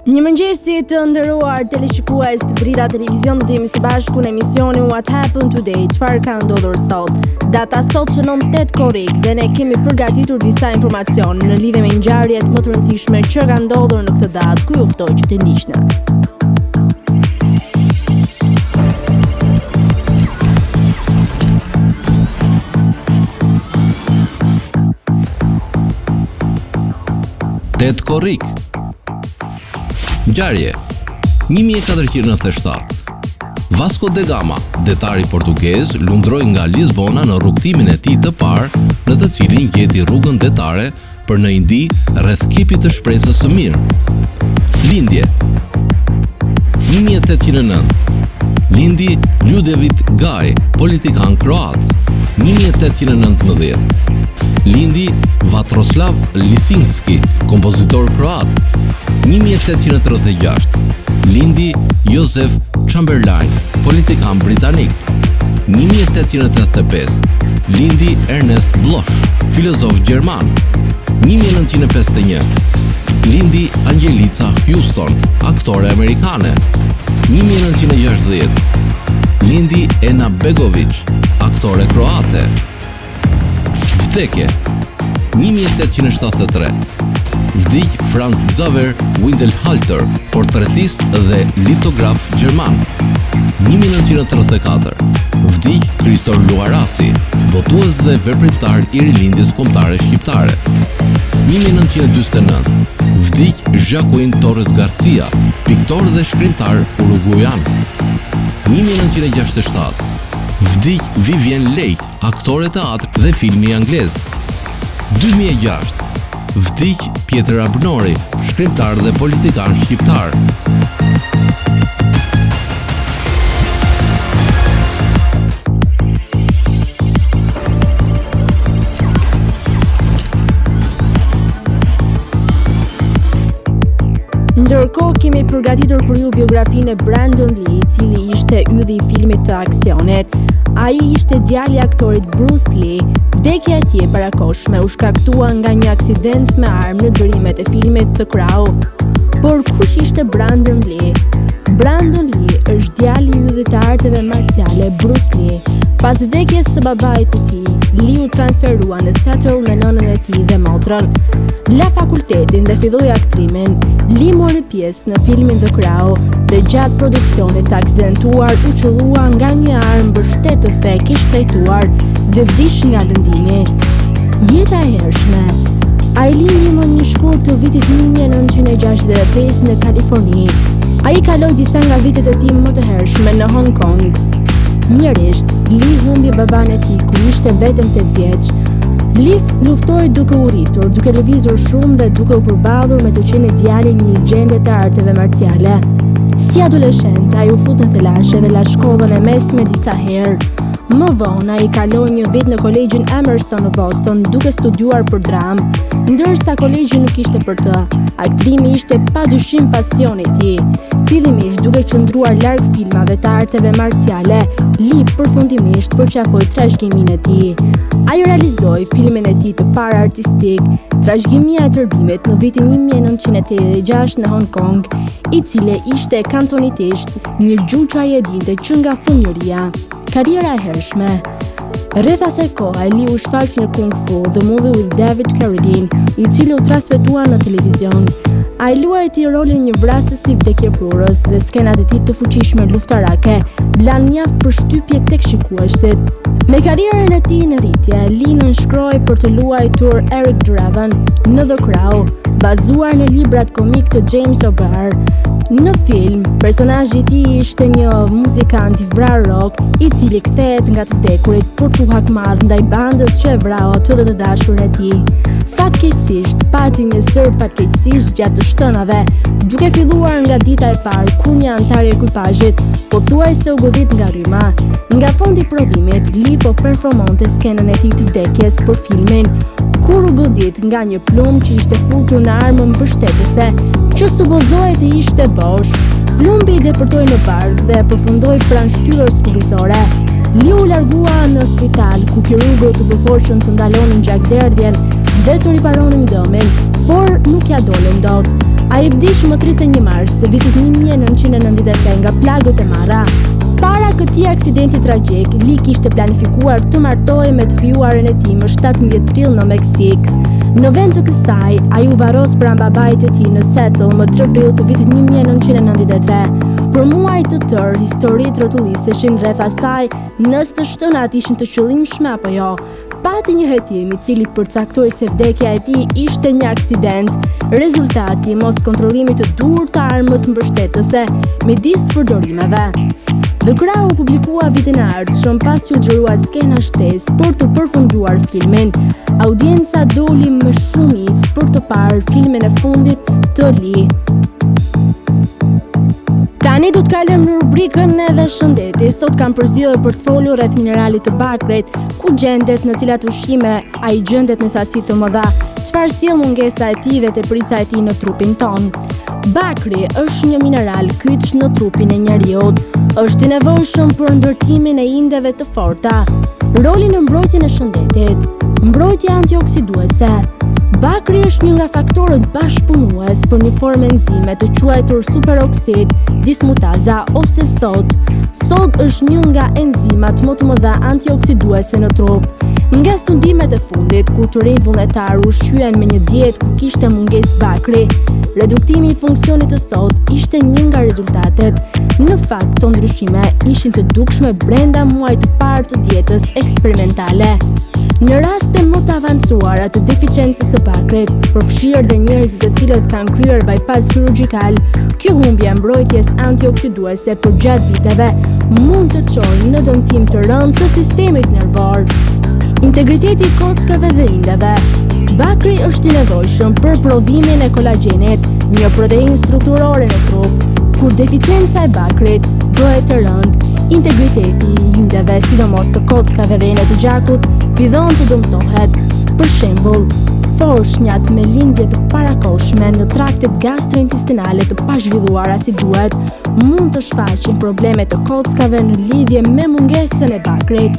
Një mëngjesi të nderuar teleshikues të Drita Televizion, të jemi së bashku në emisionin What Happened Today, çfarë ka ndodhur sot. Data sot shënon 8 korrik dhe ne kemi përgatitur disa informacion në lidhje me ngjarjet më të rëndësishme që kanë ndodhur në këtë datë, ku ju ftoj që të ndiqni. Tet korrik. Ngjarje 1497. Vasco da Gama, detari portugez, lundroi nga Lisbona në rrugtimin e tij të parë, në të cilin gjeti rrugën detare për në Indi rreth Kipit të Shpresës së Mirë. Lindje 1809. Lindi Ljudevit Gaj, politikan kroat. 1819. Lindi Vatroslav Lisinski, kompozitor kroat. 1836. Lindi Joseph Chamberlain, politikan britanik. 1885. Lindi Ernest Bloch, filozof gjerman. 1951. Lindi Angelica Houston, aktore amerikane. 1960. Lindi Ena Begovic, aktore kroate. Vdekje 1873. Vdiq Frank Xaver Winkelhalter, portretist dhe litograf gjerman. 1934. Vdiq Kristor Luarasi, botues dhe veprimtar i rilindjes kombëtare shqiptare. 1949. Vdiq Joaquin Torres Garcia, piktor dhe shkrimtar uruguayan. 1967. Vdiq Vivien Leigh, aktore teatr dhe filmi anglez. 2006. Vdiq Pjetër Abnori, shkrimtar dhe politikan shqiptar. Ndërkohë kemi përgatitur për ju biografinë e Brandon Lee, i cili ishte ylli i filmit të aksionit. Ai ishte djali i aktorit Bruce Lee. Vdekja e tij e parakohshme u shkaktua nga një aksident me armë në dërimet e filmit The Crow. Por kush ishte Brandon Lee? Brandon Lee është djali i yllit të arteve marciale Bruce Lee. Pas vdekjes së babait të tij, Lee u transferua në Seattle me nënën e tij dhe motrën. La fakultetin dhe filloi aktrimin. Lee mori pjesë në filmin The Crow dhe gjatë produksionit të aksidentuar u qëllua nga një armë mbështetëse kishte trajtuar dhe vdiq nga lëndimi. Jeta e hershme. Ai lindi më një shkurt të vitit 1965 në Kaliforni. Ai kaloi disa nga vitet e tij më të hershme në Hong Kong. Mirërisht, Lee humbi baban e tij kur ishte vetëm 8 vjeç. Lee luftoi duke u rritur, duke lëvizur shumë dhe duke u përballur me të qenë djali një legjende të arteve marciale. Si adoleshent, ai u fut në telashe dhe la shkollën e mesme disa herë. Më vonë ai kaloi një vit në kolegjin Emerson në Boston duke studiuar për dramë, ndërsa kolegji nuk ishte për të. Aktrimi ishte padyshim pasioni i tij. Fillimisht duke qëndruar larg filmave të arteve marciale, Lee përfundimisht përqafoi trashëgiminë e tij. Ai realizoi filmin e tij të parë artistik, Trashëgimia e tërbimit në vitin 1986 në Hong Kong, i cili ishte kantonitisht një gjuhë që ai e dinte që nga fëmijëria. Karriera e hershme. Rreth asaj kohe, Lee u shfaq në Kung Fu, The Movie with David Carradine, i cili u transmetua në televizion. Ai luajti rolin një vrasësi vdekjeprurës dhe skenat e tij të fuqishme luftarake lanë mjaft përshtypje tek shikuesit. Me karrierën e tij në rritje, Lee nënshkroi për të luajtur Eric Draven në The Crow, bazuar në librat komik të James O'Barr. Në film, personazhi i tij ishte një muzikant i vrarë rock, i cili kthehet nga të vdekurit për t'u hakmarrë ndaj bandës që e vrau atë dhe të dashurën e tij. Fatkeqësisht, pati një sër fatkeqësisht gjatë të shtënave, duke filluar nga dita e parë ku një antar i ekipazhit pothuajse u godit nga rryma. Nga fundi i prodhimit, Lee po performonte skenën e tij të vdekjes për filmin, kur u godit nga një plumë që ishte futur në armën mbështetëse, që supozohej të ishte bosh. Plumbi i depërtoi në bark dhe përfundoi pranë shtyllës kurrizore. Lee u largua në spital ku kirurgët u përpoqën të ndalonin gjakderdhjen dhe të riparonin dëmin, por nuk ja dolën dot. Ai vdiq më 31 mars të vitit 1993 nga plagët e marra. Para këtij aksidenti tragjik, Lee kishte planifikuar të martohej me të fjuarën e tij më 17 prill në Meksik. Në vend të kësaj, ai u varros pranë babait të tij në Seattle më 3 prill të vitit 1993. Për muaj të tërë, historitë rrotulliseshin rreth asaj nëse të shtonat ishin të qëllimshme apo jo. Pati një hetim i cili përcaktoi se vdekja e tij ishte një aksident, rezultati i mos kontrollimit të duhur të armës mbështetëse midis përdorimeve. The Crown u publikua vitin e ardhshëm pasi u xhirua skena shtesë për të përfunduar filmin. Audienca doli me shumicë për të parë filmin e fundit të Lee. Tani do të kalojmë në rubrikën edhe shëndeti. Sot kam përzgjedhur për të folur rreth mineralit të bakrit, ku gjendet, në cilat ushqime ai gjendet me sasi të mëdha, çfarë sjell mungesa e tij dhe teprica e tij në trupin ton. Bakri është një mineral kyç në trupin e njeriut. Është i nevojshëm për ndërtimin e indeve të forta, roli në mbrojtjen e shëndetit, mbrojtja antioksiduese. Bakri është një nga faktorët bashkëpunues për një formë enzime të quajtur superoksid dismutaza ose SOD. SOD është një nga enzimat më të mëdha antioksiduese në trup. Nga studimet e fundit, ku të rinj vullnetar ushqyen me një dietë ku kishte mungesë bakri, reduktimi i funksionit të SOD ishte një nga rezultatet. Në fakt, këto ndryshime ishin të dukshme brenda muajit të parë të dietës eksperimentale. Në raste më të avancuara të deficiencës së bakrit, përfshirë dhe njerëzit të cilët kanë kryer bypass kirurgjikal, kjo humbje e mbrojtjes antioksiduese për gjatë viteve mund të çojë në dëmtim të rëndë të sistemit nervor. Integriteti i kockave dhe indeve. Bakri është i nevojshëm për prodhimin e kolagjenit, një proteinë strukturore në trup. Kur deficienca e bakrit bëhet e rëndë, integriteti i indeve, sidomos të kockave dhe të gjakut, fillon të dëmtohet. Për shembull, foshnjat me lindje të parakoshme në traktet gastrointestinale të pazhvilluara si duhet, mund të shfaqin probleme të kockave në lidhje me mungesën e bakrit.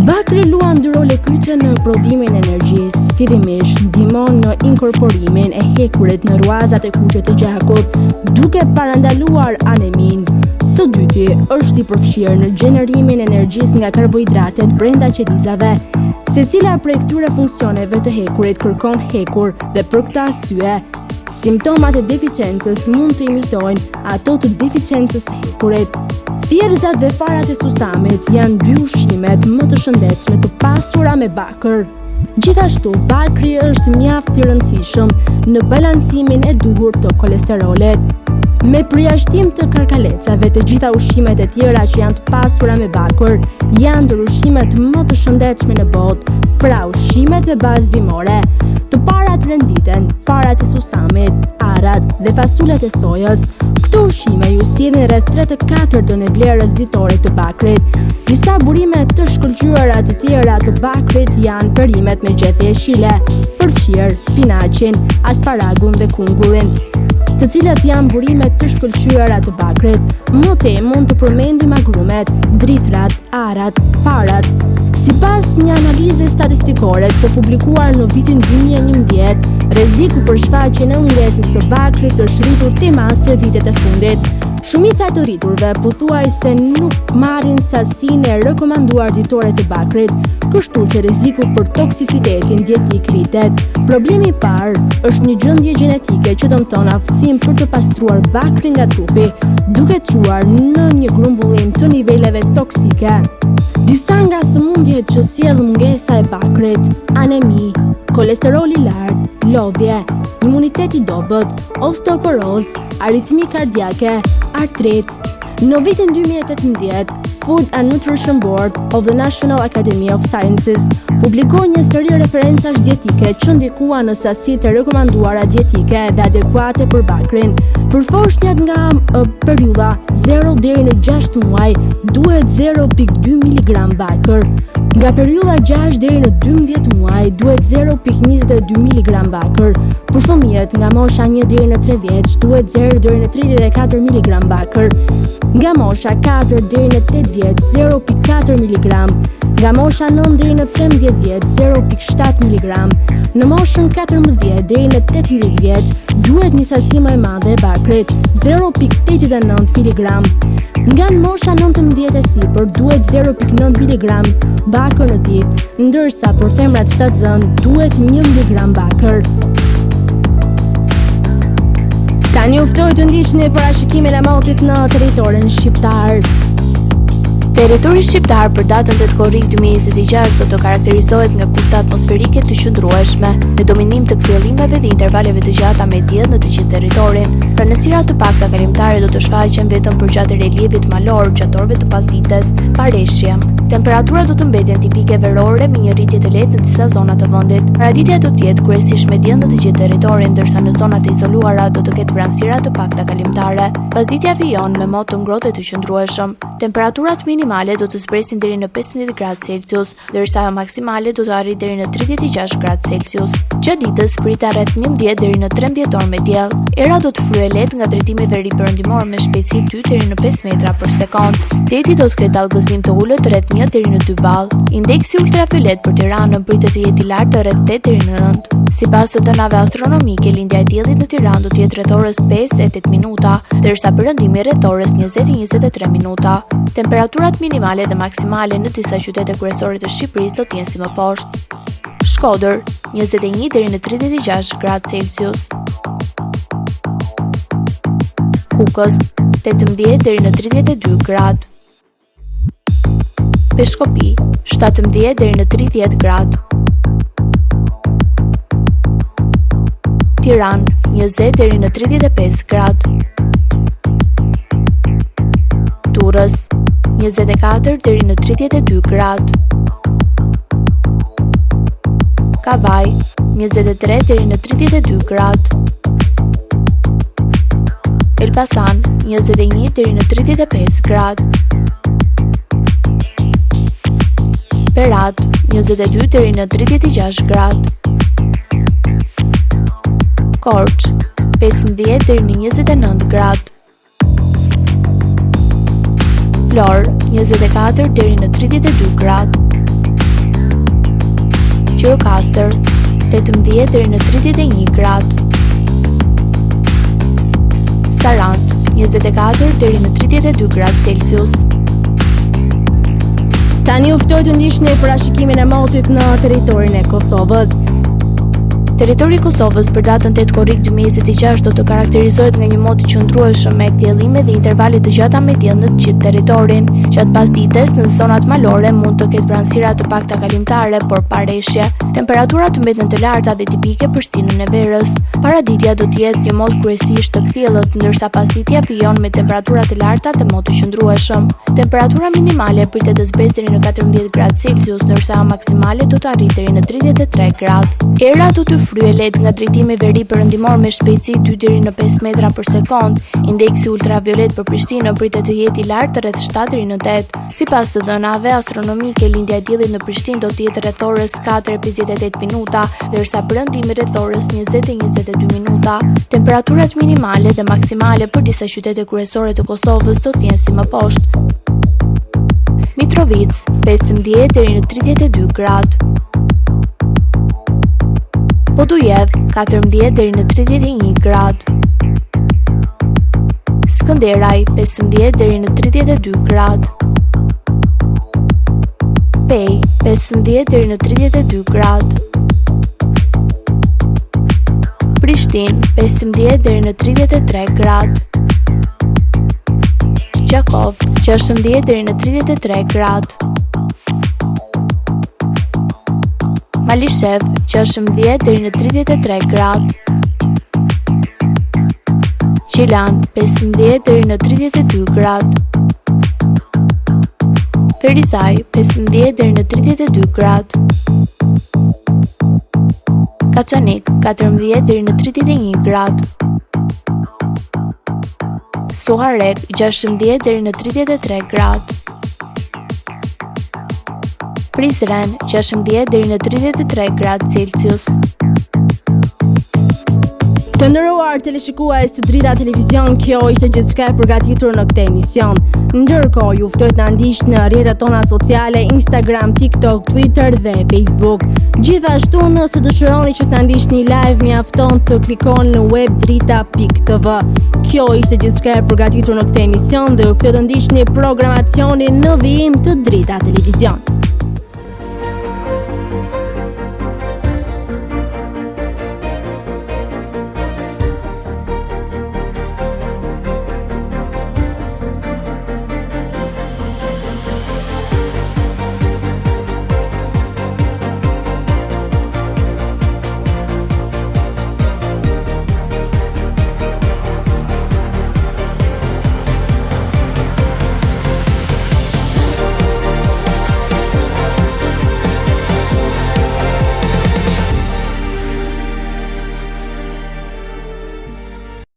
Bakri luan dy role kyçe në prodhimin e energjisë. Fillimisht ndihmon në inkorporimin e hekurit në ruazat e kuqe të gjakut, duke parandaluar anemin. Së dyti është i përfshirë në gjenerimin e energjisë nga karbohidratet brenda qelizave. Secila prej këtyre funksioneve të hekurit kërkon hekur dhe për këtë arsye, simptomat e deficiencës mund të imitojnë ato të deficiencës së hekurit. Thjerrzat dhe farat e susamit janë dy ushqimet më të shëndetshme të pasura me bakër. Gjithashtu, bakri është mjaft i rëndësishëm në balancimin e duhur të kolesterolit. Me përjashtim të karkalecave, të gjitha ushqimet e tjera që janë të pasura me bakër janë ndër ushqimet më të shëndetshme në botë, pra ushqimet me bazë bimore. Të parat renditen, farat e susamit, arrat dhe fasulet e sojës. Këto ushqime ju sjellin rreth 3/4 e vlerës ditore të bakrit. Disa burime të shkëlqyera të tjera të bakrit janë perimet me gjethe jeshile, përfshirë spinaqin, asparagun dhe kungullin, të cilat janë burime të shkëlqyera të bakrit. Më tej mund të përmendim agrumet, drithrat, arrat, farat. Sipas një analize statistikore të publikuar në vitin 2011, rreziku për shfaqjen e mungesës së bakrit është rritur te mase vitet e fundit. Shumica e të rriturve pothuajse nuk marrin sasinë e rekomanduar ditore të bakrit, kështu që rreziku për toksicitetin dietik rritet. Problemi i parë është një gjendje gjenetike që dëmton aftësinë për të pastruar bakrin nga trupi, duke çuar në një grumbullim të niveleve toksike. Disa nga sëmundjet që sjell mungesa e bakrit: anemi, kolesterol i lartë, lodhje, imunitet i dobët, osteoporozë, aritmi kardiake, artrit. Në vitin 2018, Food and Nutrition Board of the National Academy of Sciences publikoi një seri referencash dietike që ndikuan në sasitë e rekomanduara dietike dhe adekuate për bakrin. Për foshnjat nga periudha 0 deri në 6 muaj duhet 0.2 mg bakër. Nga periudha 6 deri në 12 muaj duhet 0.22 mg bakër. Për fëmijët nga mosha 1 deri në 3 vjeç duhet 0 deri në 34 mg bakër. Nga mosha 4 deri në 8 vjeç 0.4 mg. Nga mosha 9 deri në 13 vjeç 0.7 mg. Në moshën 14 deri në 18 vjeç duhet një sasi më e madhe e bakrit, 0.89 mg. Nga në mosha 19 e sipër duhet 0.9 mg bakër në ditë, ndërsa për femrat shtatzën duhet 1 mg bakër. Tani u ftoj të ndiqni parashikimin e motit në territorin shqiptar. Territori shqiptar për datën 8 korrik 2026 do të karakterizohet nga kushte atmosferike të qëndrueshme, me dominim të kthjellimeve dhe intervaleve të gjata me diell në të gjithë territorin. Pranësira të pakta kalimtare do të shfaqen vetëm përgjatë reliefit malor gjatë orëve të pasdites, pa reshje. Temperaturat do të mbeten tipike verore me një rritje të lehtë në disa zona të vendit. Paraditja do të jetë kryesisht me diell në të gjithë territorin, ndërsa në zonat e izoluara do të ketë vranësira të pakta kalimtare. Pasditja vijon me mot të ngrohtë dhe të qëndrueshëm. Temperaturat minimale do të zbresin deri në 15 gradë Celsius, ndërsa ajo maksimale do të arrijë deri në 36 gradë Celsius. Gjatë ditës pritet rreth 11 deri në 13 orë me diell. Era do të fryejë lehtë nga drejtimi veri perëndimor me shpejtësi 2 deri në 5 metra për sekond. Deti do të ketë dallgëzim të ulët rreth 1 deri në 2 ballë. Indeksi ultraviolet për Tiranën pritet të jetë i lartë rreth 8 deri në 9. Sipas të dhënave astronomike, lindja e diellit në Tiranë do të jetë rreth orës 5:08 minuta, ndërsa perëndimi rreth orës 20:23 minuta. Temperaturat minimale dhe maksimale në disa qytete kryesore të Shqipërisë do të jenë si më poshtë. Shkodër, 21 deri në 36 gradë Celsius. Kukës, 18 deri në 32 gradë. Peshkopi, 17 deri në 30 gradë. Tiranë, 20 deri në 35 gradë. Durrës, 24 deri në 32 gradë. Kavaj, 23 deri në 32 gradë. Elbasan, 21 deri në 35 gradë. Berat, 22 deri në 36 gradë. Korçë, 15 deri në 29 gradë. Florë, 24 deri në 32 gradë. Gjirokastër, 18 deri në 31 gradë. Sarandë, 24 deri në 32 gradë Celsius. Tani u ftoj të ndiqni parashikimin e motit në territorin e Kosovës. Territori i Kosovës për datën 8 korrik 2026 do të karakterizohet nga një mot të qëndrueshëm me kthjellime dhe intervale të gjata me diell në të gjithë territorin. Gjatë pasdites në zonat malore mund të ketë vranësira të pakta kalimtare, por pa reshje. Temperaturat të mbeten të larta dhe tipike për stinën e verës. Paraditja do të jetë një mot kryesisht të kthjellët, ndërsa pasditja vijon me temperatura të larta dhe mot të qëndrueshëm. Temperatura minimale pritet të zbresë deri në 14 gradë Celsius, ndërsa maksimale do të arrijë deri në 33 gradë. Era do të fryejë lehtë nga drejtimi veri perëndimor me shpejtësi 2 deri në 5 metra për sekond. Indeksi ultraviolet për Prishtinë pritet të jetë i lartë rreth 7 deri në 8. Sipas të dhënave astronomike, lindja e diellit në Prishtinë do të jetë rreth orës 4:58 minuta, ndërsa perëndimi rreth orës 20:22 minuta. Temperaturat minimale dhe maksimale për disa qytete kryesore të Kosovës do të jenë si më poshtë. Mitrovica, 15 deri në 32 gradë. Podujev, 14 deri në 31 gradë. Skënderaj, 15 deri në 32 gradë. Pej, 15 deri në 32 gradë. Prishtinë, 15 deri në 33 gradë. Gjakov, 16 deri në 33 gradë. Malishev, 16 deri në 33 gradë. Gjilan, 15 deri në 32 gradë. Ferizaj, 15 deri në 32 gradë. Kaçanik, 14 deri në 31 gradë. Suharek, 16 deri në 33 gradë. Prizren, 16 deri në 33 gradë Celsius. Të nderuar teleshikues të Drita Televizion, kjo ishte gjithçka e përgatitur në këtë emision. Ndërkohë, ju ftoj të na ndiqni në rrjetet tona sociale, Instagram, TikTok, Twitter dhe Facebook. Gjithashtu, nëse dëshironi që të na ndiqni live, mjafton të klikoni në webdrita.tv. Kjo ishte gjithçka e përgatitur në këtë emision dhe ju ftoj të ndiqni programacionin në vijim të Drita Televizion.